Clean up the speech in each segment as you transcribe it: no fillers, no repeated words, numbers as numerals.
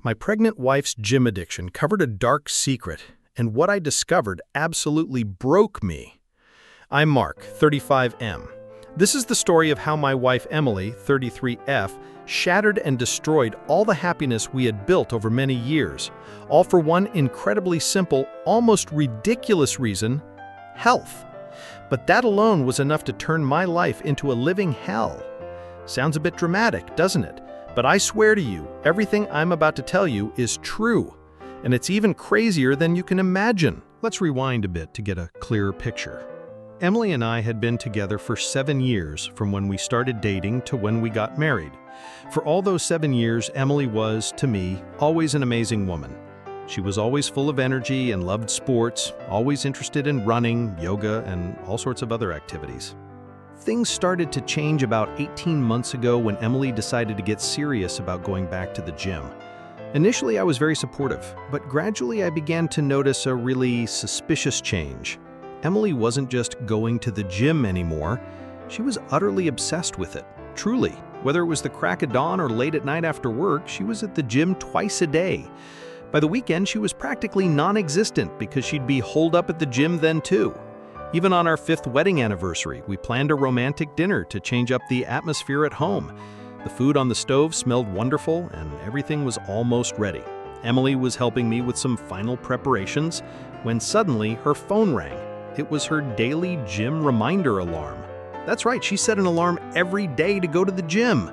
My pregnant wife's gym addiction covered a dark secret, and what I discovered absolutely broke me. I'm Mark, 35M. This is the story of how my wife Emily, 33F, shattered and destroyed all the happiness we had built over many years, all for one incredibly simple, almost ridiculous reason: health. But that alone was enough to turn my life into a living hell. Sounds a bit dramatic, doesn't it? But I swear to you, everything I'm about to tell you is true. And it's even crazier than you can imagine. Let's rewind a bit to get a clearer picture. Emily and I had been together for 7 years, from when we started dating to when we got married. For all those 7 years, Emily was, to me, always an amazing woman. She was always full of energy and loved sports, always interested in running, yoga, and all sorts of other activities. Things started to change about 18 months ago when Emily decided to get serious about going back to the gym. Initially, I was very supportive, but gradually I began to notice a really suspicious change. Emily wasn't just going to the gym anymore, she was utterly obsessed with it. Truly, whether it was the crack of dawn or late at night after work, she was at the gym twice a day. By the weekend, she was practically non-existent because she'd be holed up at the gym then too. Even on our 5th wedding anniversary, we planned a romantic dinner to change up the atmosphere at home. The food on the stove smelled wonderful, and everything was almost ready. Emily was helping me with some final preparations when suddenly her phone rang. It was her daily gym reminder alarm. That's right, she set an alarm every day to go to the gym.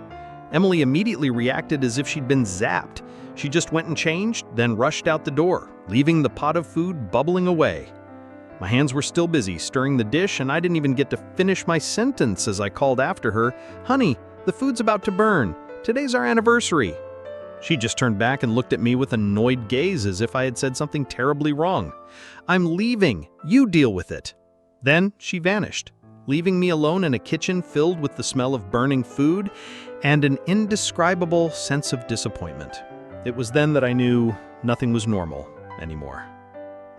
Emily immediately reacted as if she'd been zapped. She just went and changed, then rushed out the door, leaving the pot of food bubbling away. My hands were still busy stirring the dish, and I didn't even get to finish my sentence as I called after her, "Honey, the food's about to burn. Today's our anniversary." She just turned back and looked at me with an annoyed gaze as if I had said something terribly wrong. "I'm leaving. You deal with it." Then she vanished, leaving me alone in a kitchen filled with the smell of burning food and an indescribable sense of disappointment. It was then that I knew nothing was normal anymore.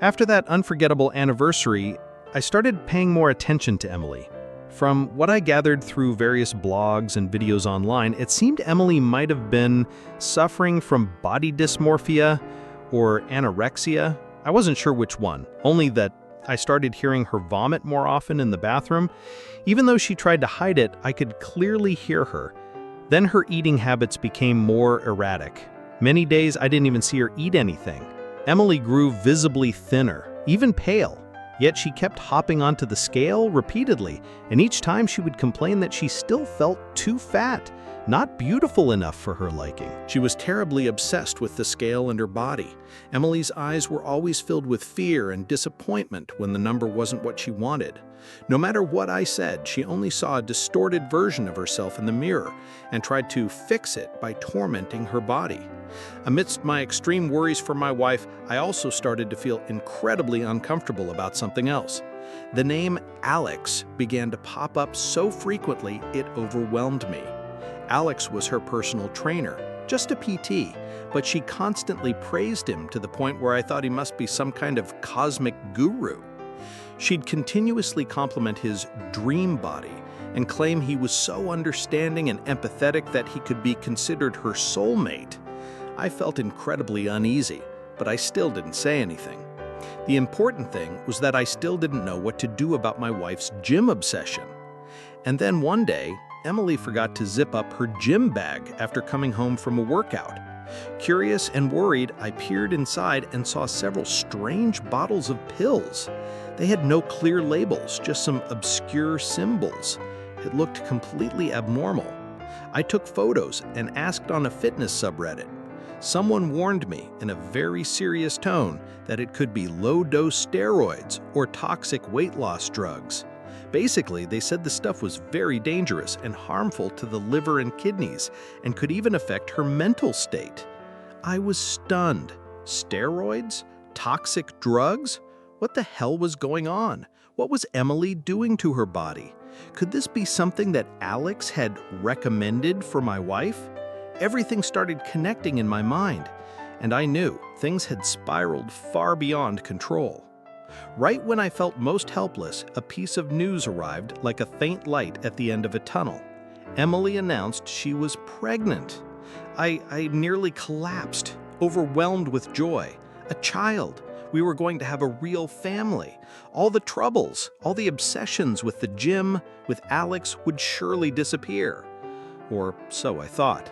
After that unforgettable anniversary, I started paying more attention to Emily. From what I gathered through various blogs and videos online, it seemed Emily might have been suffering from body dysmorphia or anorexia. I wasn't sure which one, only that I started hearing her vomit more often in the bathroom. Even though she tried to hide it, I could clearly hear her. Then her eating habits became more erratic. Many days I didn't even see her eat anything. Emily grew visibly thinner, even pale. Yet she kept hopping onto the scale repeatedly, and each time she would complain that she still felt too fat, not beautiful enough for her liking. She was terribly obsessed with the scale and her body. Emily's eyes were always filled with fear and disappointment when the number wasn't what she wanted. No matter what I said, she only saw a distorted version of herself in the mirror and tried to fix it by tormenting her body. Amidst my extreme worries for my wife, I also started to feel incredibly uncomfortable about something else. The name Alex began to pop up so frequently it overwhelmed me. Alex was her personal trainer, just a PT, but she constantly praised him to the point where I thought he must be some kind of cosmic guru. She'd continuously compliment his dream body and claim he was so understanding and empathetic that he could be considered her soulmate. I felt incredibly uneasy, but I still didn't say anything. The important thing was that I still didn't know what to do about my wife's gym obsession. And then one day, Emily forgot to zip up her gym bag after coming home from a workout. Curious and worried, I peered inside and saw several strange bottles of pills. They had no clear labels, just some obscure symbols. It looked completely abnormal. I took photos and asked on a fitness subreddit. Someone warned me in a very serious tone that it could be low-dose steroids or toxic weight loss drugs. Basically, they said the stuff was very dangerous and harmful to the liver and kidneys and could even affect her mental state. I was stunned. Steroids? Toxic drugs? What the hell was going on? What was Emily doing to her body? Could this be something that Alex had recommended for my wife? Everything started connecting in my mind, and I knew things had spiraled far beyond control. Right when I felt most helpless, a piece of news arrived like a faint light at the end of a tunnel. Emily announced she was pregnant. I nearly collapsed. overwhelmed with joy. A child. We were going to have a real family. All the troubles, all the obsessions with the gym, with Alex would surely disappear. Or so I thought.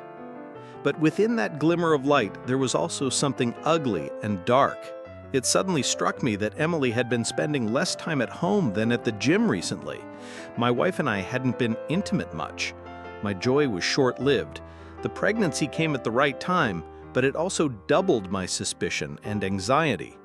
But within that glimmer of light, there was also something ugly and dark. It suddenly struck me that Emily had been spending less time at home than at the gym recently. My wife and I hadn't been intimate much. My joy was short-lived. The pregnancy came at the right time, but it also doubled my suspicion and anxiety.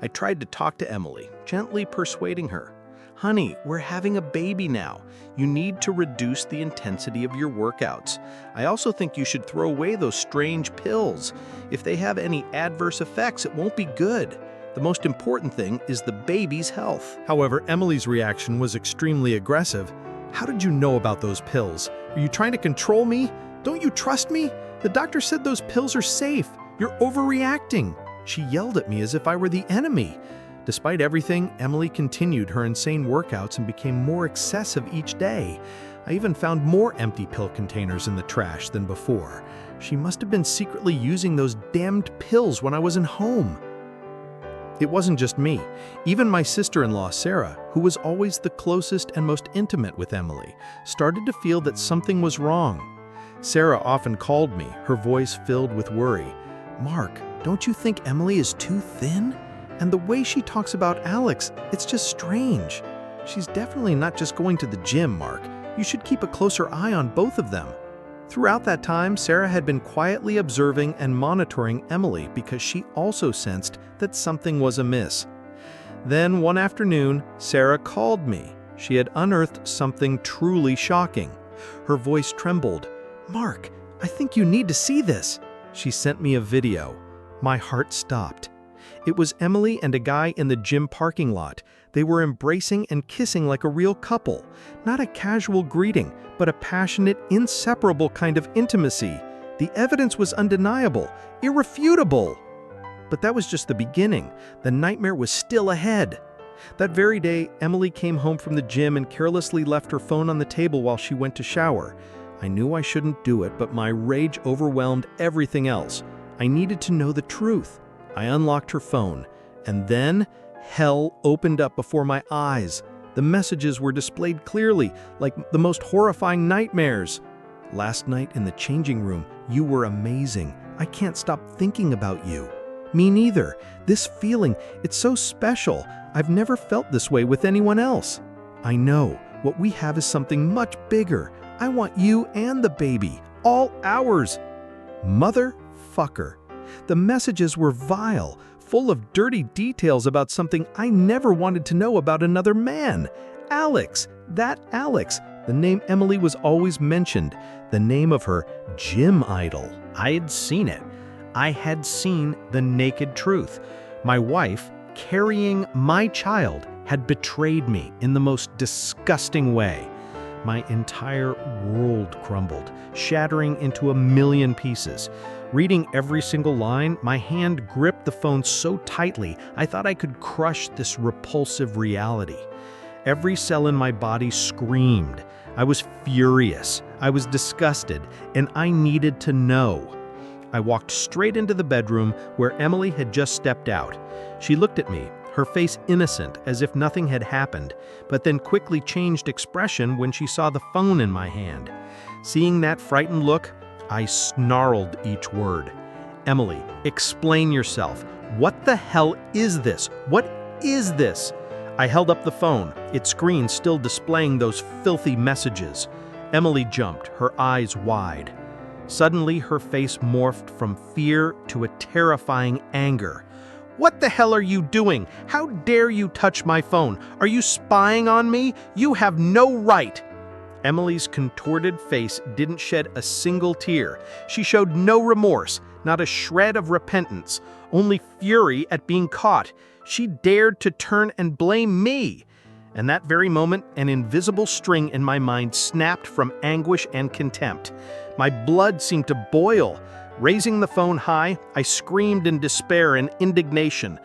I tried to talk to Emily, gently persuading her. Honey, we're having a baby now. You need to reduce the intensity of your workouts. I also think you should throw away those strange pills. If they have any adverse effects, it won't be good. The most important thing is the baby's health. However, Emily's reaction was extremely aggressive. How did you know about those pills? Are you trying to control me? Don't you trust me? The doctor said those pills are safe. You're overreacting. She yelled at me as if I were the enemy. Despite everything, Emily continued her insane workouts and became more excessive each day. I even found more empty pill containers in the trash than before. She must have been secretly using those damned pills when I wasn't home. It wasn't just me. Even my sister-in-law, Sarah, who was always the closest and most intimate with Emily, started to feel that something was wrong. Sarah often called me, her voice filled with worry. Mark, don't you think Emily is too thin? And the way she talks about Alex, it's just strange. She's definitely not just going to the gym, Mark. You should keep a closer eye on both of them. Throughout that time, Sarah had been quietly observing and monitoring Emily because she also sensed that something was amiss. Then one afternoon, Sarah called me. She had unearthed something truly shocking. Her voice trembled. Mark, I think you need to see this. She sent me a video. My heart stopped. It was Emily and a guy in the gym parking lot. They were embracing and kissing like a real couple. Not a casual greeting, but a passionate, inseparable kind of intimacy. The evidence was undeniable, irrefutable. But that was just the beginning. The nightmare was still ahead. That very day, Emily came home from the gym and carelessly left her phone on the table while she went to shower. I knew I shouldn't do it, but my rage overwhelmed everything else. I needed to know the truth. I unlocked her phone, and then hell opened up before my eyes. The messages were displayed clearly, like the most horrifying nightmares. Last night in the changing room, you were amazing. I can't stop thinking about you. Me neither. This feeling, it's so special. I've never felt this way with anyone else. I know. What we have is something much bigger. I want you and the baby. All ours. Motherfucker. The messages were vile, full of dirty details about something I never wanted to know about another man. Alex. That Alex. The name Emily was always mentioned. The name of her gym idol. I had seen it. I had seen the naked truth. My wife, carrying my child, had betrayed me in the most disgusting way. My entire world crumbled, shattering into a million pieces. Reading every single line, my hand gripped the phone so tightly I thought I could crush this repulsive reality. Every cell in my body screamed. I was furious, I was disgusted, and I needed to know. I walked straight into the bedroom where Emily had just stepped out. She looked at me, her face innocent, as if nothing had happened, but then quickly changed expression when she saw the phone in my hand. Seeing that frightened look, I snarled each word. Emily, explain yourself. What the hell is this? What is this? I held up the phone, its screen still displaying those filthy messages. Emily jumped, her eyes wide. Suddenly, her face morphed from fear to a terrifying anger. What the hell are you doing? How dare you touch my phone? Are you spying on me? You have no right. Emily's contorted face didn't shed a single tear. She showed no remorse, not a shred of repentance, only fury at being caught. She dared to turn and blame me. And that very moment, an invisible string in my mind snapped from anguish and contempt. My blood seemed to boil. Raising the phone high, I screamed in despair and indignation.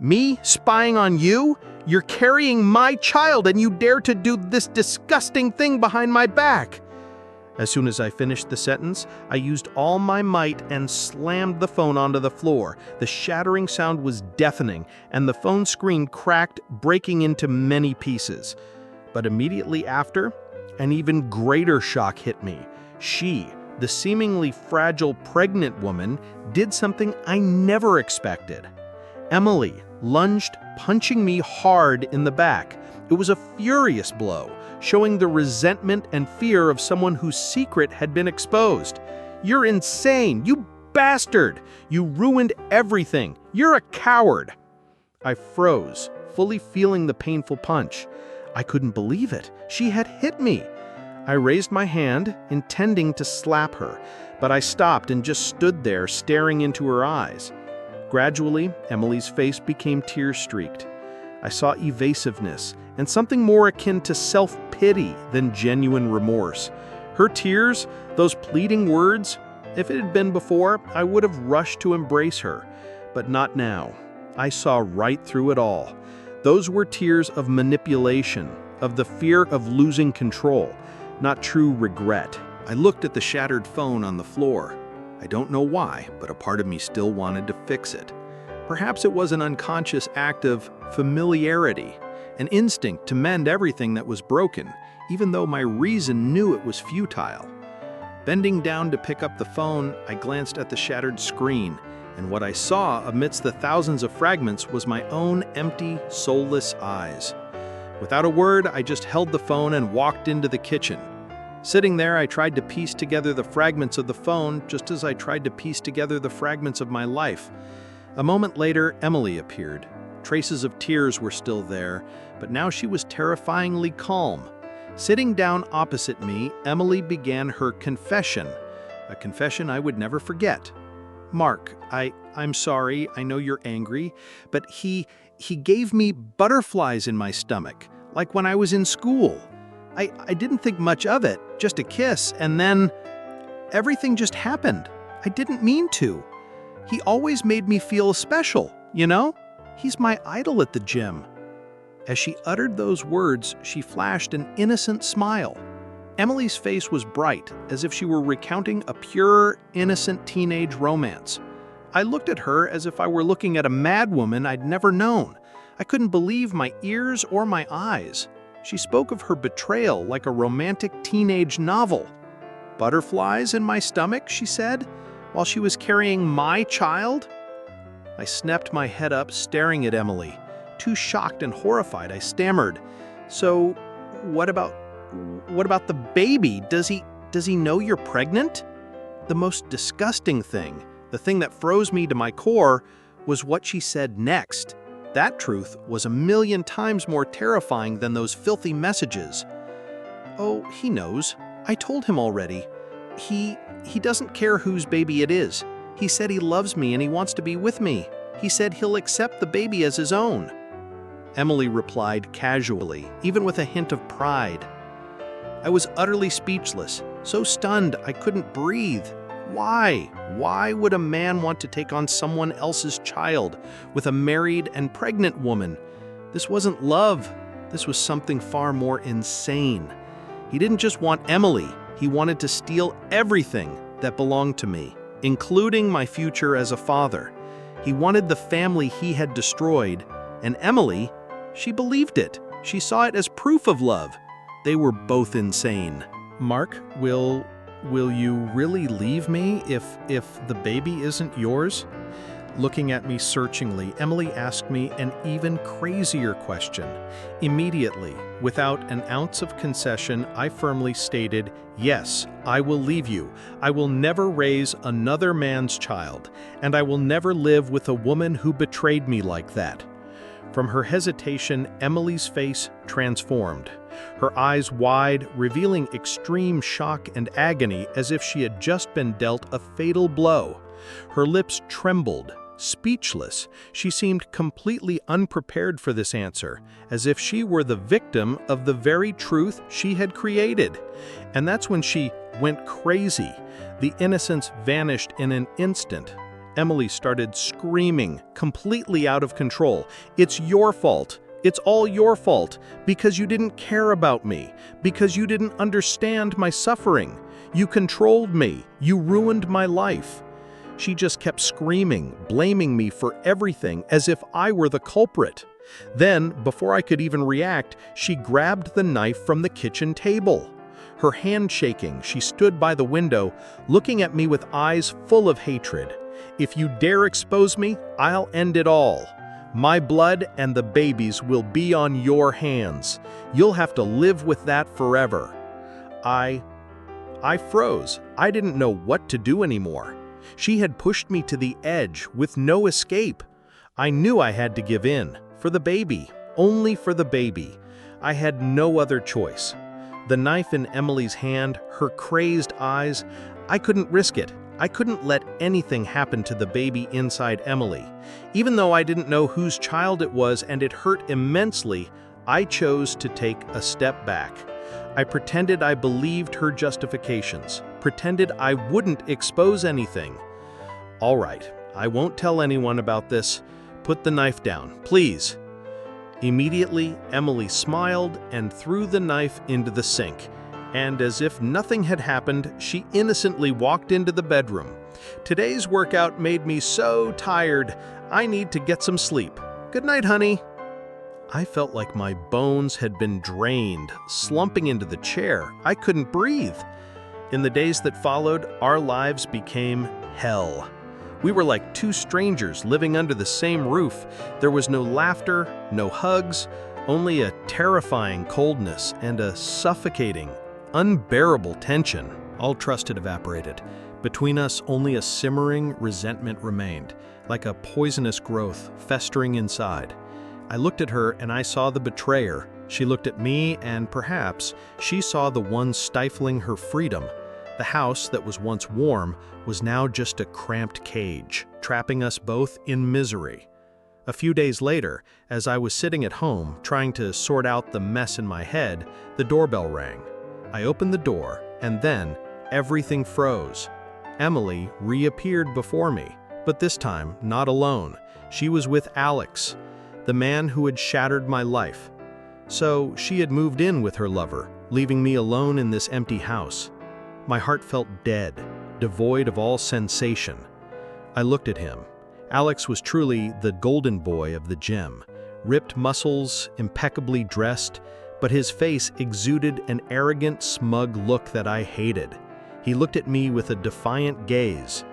Me spying on you? You're carrying my child and you dare to do this disgusting thing behind my back. As soon as I finished the sentence, I used all my might and slammed the phone onto the floor. The shattering sound was deafening, and the phone screen cracked, breaking into many pieces. But immediately after, an even greater shock hit me. She, the seemingly fragile pregnant woman, did something I never expected. Emily lunged, punching me hard in the back. It was a furious blow, showing the resentment and fear of someone whose secret had been exposed. "You're insane! You bastard! You ruined everything! You're a coward!" I froze, fully feeling the painful punch. I couldn't believe it. She had hit me. I raised my hand, intending to slap her, but I stopped and just stood there, staring into her eyes. Gradually, Emily's face became tear-streaked. I saw evasiveness and something more akin to self-pity than genuine remorse. Her tears, those pleading words, if it had been before, I would have rushed to embrace her, but not now. I saw right through it all. Those were tears of manipulation, of the fear of losing control, not true regret. I looked at the shattered phone on the floor. I don't know why, but a part of me still wanted to fix it. Perhaps it was an unconscious act of familiarity, an instinct to mend everything that was broken, even though my reason knew it was futile. Bending down to pick up the phone, I glanced at the shattered screen, and what I saw amidst the thousands of fragments was my own empty, soulless eyes. Without a word, I just held the phone and walked into the kitchen. Sitting there, I tried to piece together the fragments of the phone, just as I tried to piece together the fragments of my life. A moment later, Emily appeared. Traces of tears were still there, but now she was terrifyingly calm. Sitting down opposite me, Emily began her confession, a confession I would never forget. "Mark, I'm sorry, I know you're angry, but he gave me butterflies in my stomach, like when I was in school. I didn't think much of it, just a kiss, and then everything just happened. I didn't mean to. He always made me feel special, you know? He's my idol at the gym." As she uttered those words, she flashed an innocent smile. Emily's face was bright, as if she were recounting a pure, innocent teenage romance. I looked at her as if I were looking at a madwoman I'd never known. I couldn't believe my ears or my eyes. She spoke of her betrayal like a romantic teenage novel. "Butterflies in my stomach," she said, "while she was carrying my child?" I snapped my head up, staring at Emily. Too shocked and horrified, I stammered, "So, what about the baby? Does he know you're pregnant?" The most disgusting thing, the thing that froze me to my core, was what she said next. That truth was 1,000,000 times more terrifying than those filthy messages. "Oh, he knows. I told him already. He doesn't care whose baby it is. He said he loves me and he wants to be with me. He said he'll accept the baby as his own." Emily replied casually, even with a hint of pride. I was utterly speechless, so stunned I couldn't breathe. Why? Why would a man want to take on someone else's child with a married and pregnant woman? This wasn't love. This was something far more insane. He didn't just want Emily. He wanted to steal everything that belonged to me, including my future as a father. He wanted the family he had destroyed, and Emily, she believed it. She saw it as proof of love. They were both insane. "Mark, will you really leave me if the baby isn't yours?" Looking at me searchingly, Emily asked me an even crazier question. Immediately, without an ounce of concession, I firmly stated, "Yes, I will leave you. I will never raise another man's child, and I will never live with a woman who betrayed me like that." From her hesitation, Emily's face transformed. Her eyes wide, revealing extreme shock and agony as if she had just been dealt a fatal blow. Her lips trembled. Speechless, she seemed completely unprepared for this answer, as if she were the victim of the very truth she had created. And that's when she went crazy. The innocence vanished in an instant. Emily started screaming, completely out of control. "It's your fault. It's all your fault, because you didn't care about me, because you didn't understand my suffering. You controlled me, you ruined my life." She just kept screaming, blaming me for everything as if I were the culprit. Then, before I could even react, she grabbed the knife from the kitchen table. Her hand shaking, she stood by the window, looking at me with eyes full of hatred. "If you dare expose me, I'll end it all. My blood and the baby's will be on your hands. You'll have to live with that forever." I froze. I didn't know what to do anymore. She had pushed me to the edge with no escape. I knew I had to give in. For the baby. Only for the baby. I had no other choice. The knife in Emily's hand, her crazed eyes, I couldn't risk it. I couldn't let anything happen to the baby inside Emily. Even though I didn't know whose child it was and it hurt immensely, I chose to take a step back. I pretended I believed her justifications, pretended I wouldn't expose anything. "All right, I won't tell anyone about this. Put the knife down, please." Immediately, Emily smiled and threw the knife into the sink. And as if nothing had happened, she innocently walked into the bedroom. "Today's workout made me so tired. I need to get some sleep. Good night, honey." I felt like my bones had been drained, slumping into the chair. I couldn't breathe. In the days that followed, our lives became hell. We were like two strangers living under the same roof. There was no laughter, no hugs, only a terrifying coldness and a suffocating, unbearable tension. All trust had evaporated. Between us, only a simmering resentment remained, like a poisonous growth festering inside. I looked at her and I saw the betrayer. She looked at me and perhaps she saw the one stifling her freedom. The house that was once warm was now just a cramped cage, trapping us both in misery. A few days later, as I was sitting at home trying to sort out the mess in my head, the doorbell rang. I opened the door, and then everything froze. Emily reappeared before me, but this time not alone. She was with Alex, the man who had shattered my life. So she had moved in with her lover, leaving me alone in this empty house. My heart felt dead, devoid of all sensation. I looked at him. Alex was truly the golden boy of the gym, ripped muscles, impeccably dressed, but his face exuded an arrogant, smug look that I hated. He looked at me with a defiant gaze.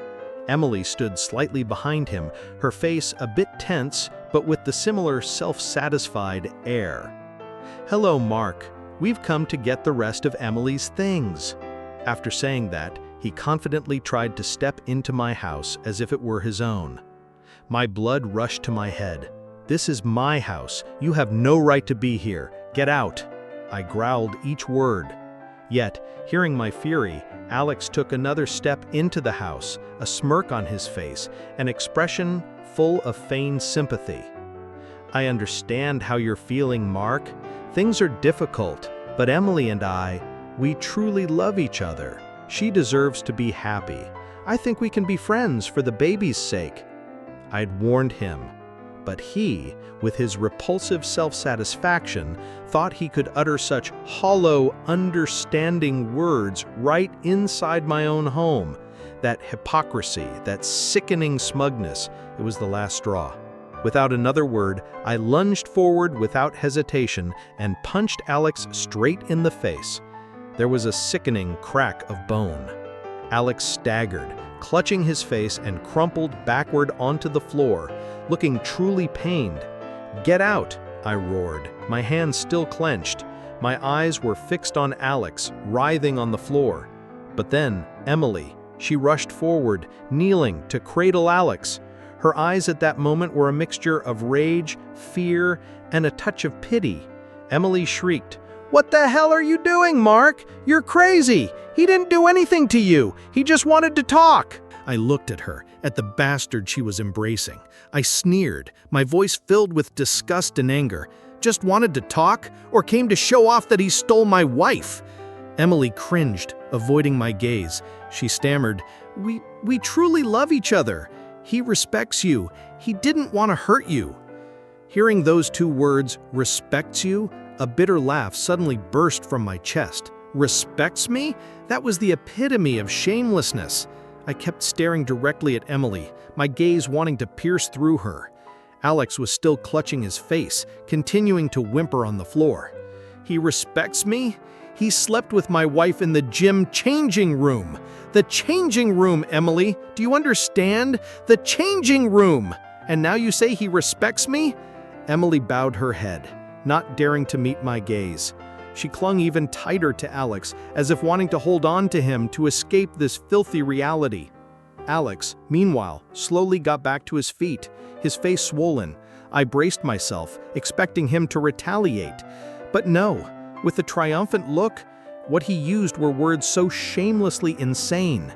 Emily stood slightly behind him, her face a bit tense, but with the similar self-satisfied air. "Hello, Mark. We've come to get the rest of Emily's things." After saying that, he confidently tried to step into my house as if it were his own. My blood rushed to my head. "This is my house. You have no right to be here. Get out." I growled each word. Yet, hearing my fury, Alex took another step into the house, a smirk on his face, an expression full of feigned sympathy. "I understand how you're feeling, Mark. Things are difficult, but Emily and we truly love each other. She deserves to be happy. I think we can be friends for the baby's sake." I'd warned him, but he, with his repulsive self-satisfaction, thought he could utter such hollow, understanding words right inside my own home. That hypocrisy, that sickening smugness, it was the last straw. Without another word, I lunged forward without hesitation and punched Alex straight in the face. There was a sickening crack of bone. Alex staggered, clutching his face, and crumpled backward onto the floor, looking truly pained. "Get out!" I roared, my hands still clenched. My eyes were fixed on Alex, writhing on the floor. But then, Emily, she rushed forward, kneeling to cradle Alex. Her eyes at that moment were a mixture of rage, fear, and a touch of pity. Emily shrieked, "What the hell are you doing, Mark? You're crazy! He didn't do anything to you! He just wanted to talk!" I looked at her, at the bastard she was embracing. I sneered, my voice filled with disgust and anger. "Just wanted to talk? Or came to show off that he stole my wife?" Emily cringed, avoiding my gaze. She stammered, We truly love each other. He respects you. He didn't want to hurt you." Hearing those two words, respects you, a bitter laugh suddenly burst from my chest. Respects me? That was the epitome of shamelessness. I kept staring directly at Emily, my gaze wanting to pierce through her. Alex was still clutching his face, continuing to whimper on the floor. He respects me? He slept with my wife in the gym changing room. The changing room, Emily. Do you understand? The changing room. And now you say he respects me? Emily bowed her head, not daring to meet my gaze. She clung even tighter to Alex, as if wanting to hold on to him to escape this filthy reality. Alex, meanwhile, slowly got back to his feet, his face swollen. I braced myself, expecting him to retaliate. But no, with a triumphant look, what he used were words so shamelessly insane.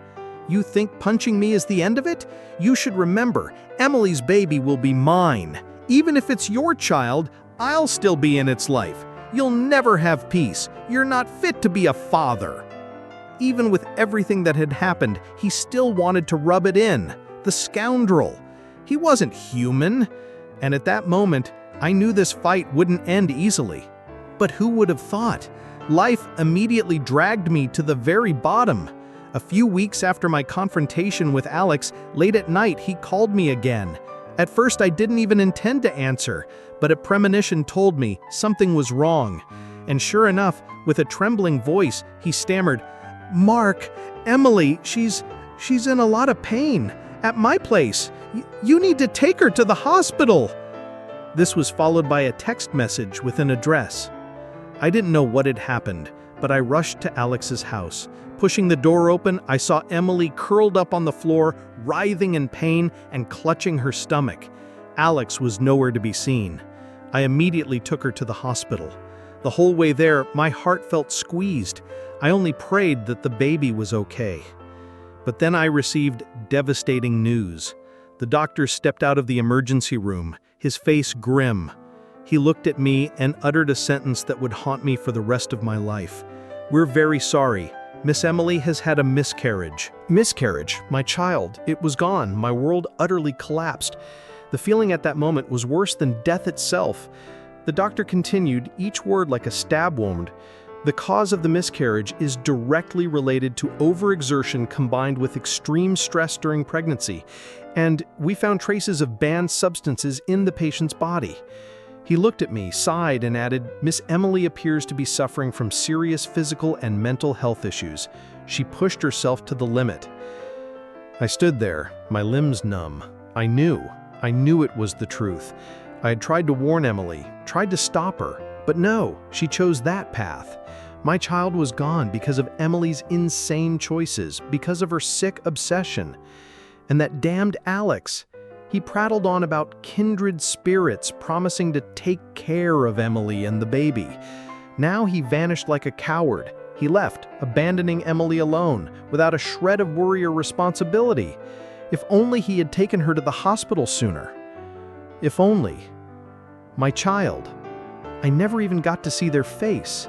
You think punching me is the end of it? You should remember, Emily's baby will be mine. Even if it's your child, I'll still be in its life. You'll never have peace. You're not fit to be a father. Even with everything that had happened, he still wanted to rub it in. The scoundrel. He wasn't human. And at that moment, I knew this fight wouldn't end easily. But who would have thought? Life immediately dragged me to the very bottom. A few weeks after my confrontation with Alex, late at night, he called me again. At first, I didn't even intend to answer, but a premonition told me something was wrong. And sure enough, with a trembling voice, he stammered, "Mark, Emily, she's in a lot of pain. At my place. You need to take her to the hospital." This was followed by a text message with an address. I didn't know what had happened, but I rushed to Alex's house. Pushing the door open, I saw Emily curled up on the floor, writhing in pain and clutching her stomach. Alex was nowhere to be seen. I immediately took her to the hospital. The whole way there, my heart felt squeezed. I only prayed that the baby was okay. But then I received devastating news. The doctor stepped out of the emergency room, his face grim. He looked at me and uttered a sentence that would haunt me for the rest of my life. "We're very sorry. Miss Emily has had a miscarriage." Miscarriage? My child. It was gone. My world utterly collapsed. The feeling at that moment was worse than death itself. The doctor continued, each word like a stab wound. "The cause of the miscarriage is directly related to overexertion combined with extreme stress during pregnancy, and we found traces of banned substances in the patient's body." He looked at me, sighed, and added, "Miss Emily appears to be suffering from serious physical and mental health issues. She pushed herself to the limit." I stood there, my limbs numb. I knew it was the truth. I had tried to warn Emily, tried to stop her, but no, she chose that path. My child was gone because of Emily's insane choices, because of her sick obsession. And that damned Alex. He prattled on about kindred spirits promising to take care of Emily and the baby. Now he vanished like a coward. He left, abandoning Emily alone, without a shred of worry or responsibility. If only he had taken her to the hospital sooner. If only. My child. I never even got to see their face.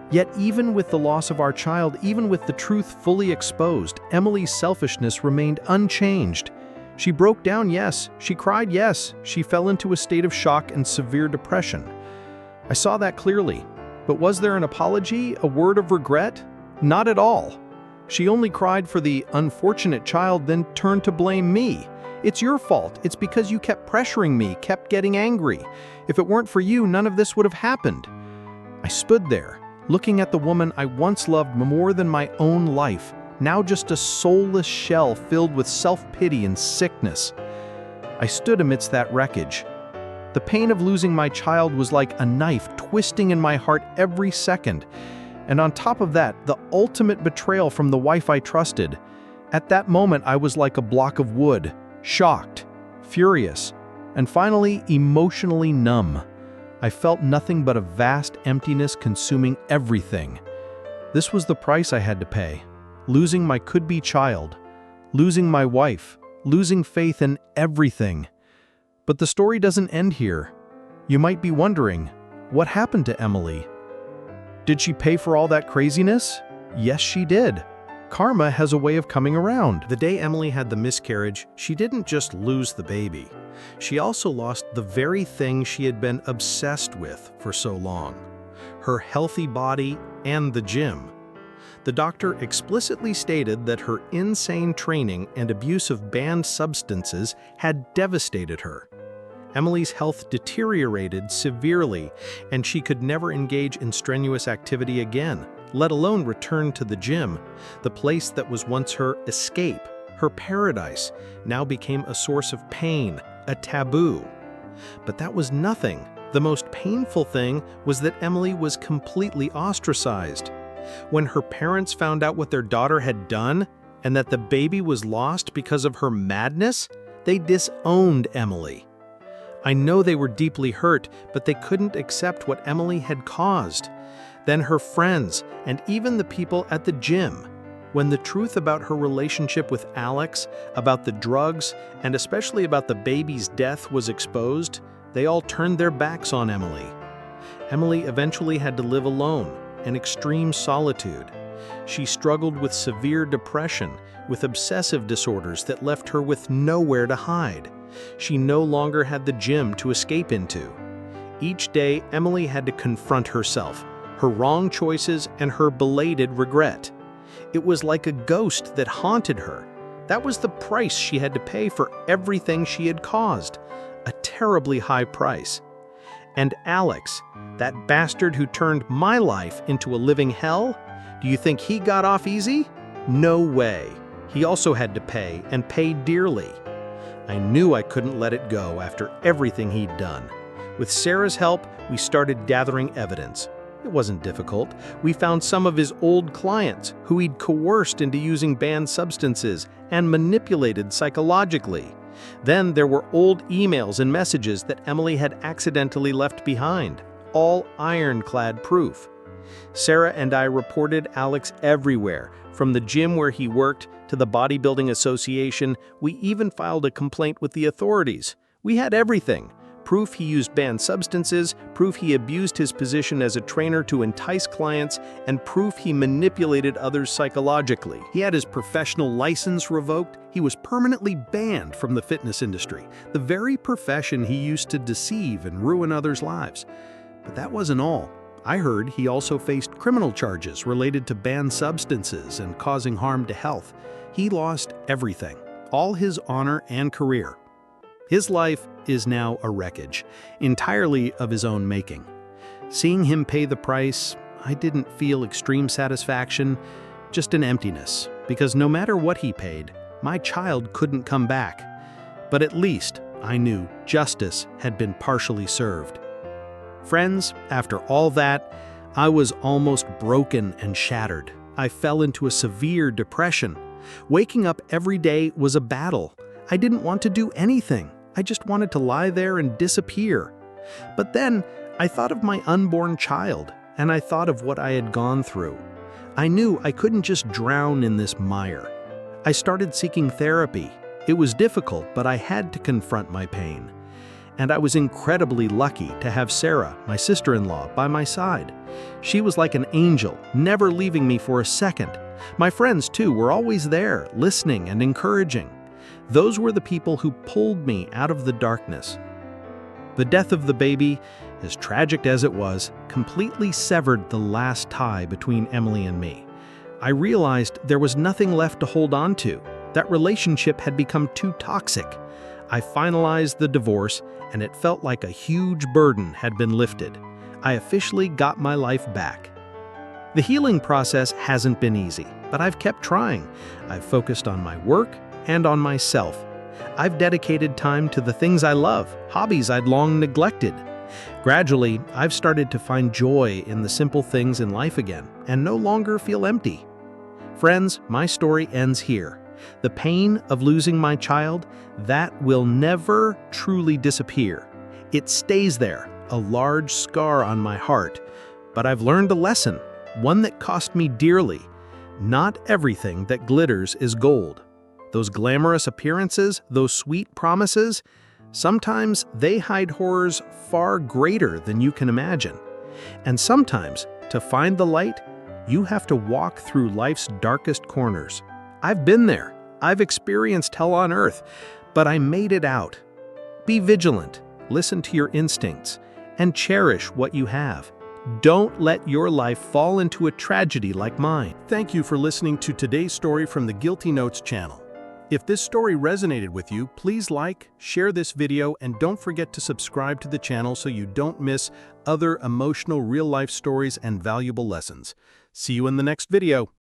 Yet even with the loss of our child, even with the truth fully exposed, Emily's selfishness remained unchanged. She broke down, yes. She cried, yes. She fell into a state of shock and severe depression. I saw that clearly. But was there an apology, a word of regret? Not at all. She only cried for the unfortunate child, then turned to blame me. "It's your fault. It's because you kept pressuring me, kept getting angry. If it weren't for you, none of this would have happened." I stood there, looking at the woman I once loved more than my own life, now just a soulless shell filled with self-pity and sickness. I stood amidst that wreckage. The pain of losing my child was like a knife twisting in my heart every second. And on top of that, the ultimate betrayal from the wife I trusted. At that moment, I was like a block of wood, shocked, furious, and finally emotionally numb. I felt nothing but a vast emptiness consuming everything. This was the price I had to pay. Losing my could-be child, losing my wife, losing faith in everything. But the story doesn't end here. You might be wondering, what happened to Emily? Did she pay for all that craziness? Yes, she did. Karma has a way of coming around. The day Emily had the miscarriage, she didn't just lose the baby. She also lost the very thing she had been obsessed with for so long: her healthy body and the gym. The doctor explicitly stated that her insane training and abuse of banned substances had devastated her. Emily's health deteriorated severely, and she could never engage in strenuous activity again, let alone return to the gym. The place that was once her escape, her paradise, now became a source of pain, a taboo. But that was nothing. The most painful thing was that Emily was completely ostracized. When her parents found out what their daughter had done, and that the baby was lost because of her madness, they disowned Emily. I know they were deeply hurt, but they couldn't accept what Emily had caused. Then her friends, and even the people at the gym. When the truth about her relationship with Alex, about the drugs, and especially about the baby's death was exposed, they all turned their backs on Emily. Emily eventually had to live alone, in extreme solitude. She struggled with severe depression, with obsessive disorders that left her with nowhere to hide. She no longer had the gym to escape into. Each day, Emily had to confront herself, her wrong choices, and her belated regret. It was like a ghost that haunted her. That was the price she had to pay for everything she had caused. A terribly high price. And Alex, that bastard who turned my life into a living hell, do you think he got off easy? No way. He also had to pay, and pay dearly. I knew I couldn't let it go after everything he'd done. With Sarah's help, we started gathering evidence. It wasn't difficult. We found some of his old clients who he'd coerced into using banned substances and manipulated psychologically. Then there were old emails and messages that Emily had accidentally left behind, all ironclad proof. Sarah and I reported Alex everywhere, from the gym where he worked to the bodybuilding association. We even filed a complaint with the authorities. We had everything. Proof he used banned substances, proof he abused his position as a trainer to entice clients, and proof he manipulated others psychologically. He had his professional license revoked. He was permanently banned from the fitness industry, the very profession he used to deceive and ruin others' lives. But that wasn't all. I heard he also faced criminal charges related to banned substances and causing harm to health. He lost everything, all his honor and career. His life is now a wreckage, entirely of his own making. Seeing him pay the price, I didn't feel extreme satisfaction, just an emptiness, because no matter what he paid, my child couldn't come back. But at least I knew justice had been partially served. Friends, after all that, I was almost broken and shattered. I fell into a severe depression. Waking up every day was a battle. I didn't want to do anything. I just wanted to lie there and disappear. But then I thought of my unborn child, and I thought of what I had gone through. I knew I couldn't just drown in this mire. I started seeking therapy. It was difficult, but I had to confront my pain. And I was incredibly lucky to have Sarah, my sister-in-law, by my side. She was like an angel, never leaving me for a second. My friends, too, were always there, listening and encouraging. Those were the people who pulled me out of the darkness. The death of the baby, as tragic as it was, completely severed the last tie between Emily and me. I realized there was nothing left to hold on to. That relationship had become too toxic. I finalized the divorce, and it felt like a huge burden had been lifted. I officially got my life back. The healing process hasn't been easy, but I've kept trying. I've focused on my work and on myself. I've dedicated time to the things I love, hobbies I'd long neglected. Gradually, I've started to find joy in the simple things in life again, and no longer feel empty. Friends, my story ends here. The pain of losing my child, that will never truly disappear. It stays there, a large scar on my heart. But I've learned a lesson, one that cost me dearly. Not everything that glitters is gold. Those glamorous appearances, those sweet promises, sometimes they hide horrors far greater than you can imagine. And sometimes, to find the light, You have to walk through life's darkest corners. I've been there. I've experienced hell on earth, but I made it out. Be vigilant, listen to your instincts, and cherish what you have. Don't let your life fall into a tragedy like mine. Thank you for listening to today's story from the Guilty Notes channel. If this story resonated with you, please like, share this video, and don't forget to subscribe to the channel so you don't miss other emotional real-life stories and valuable lessons. See you in the next video.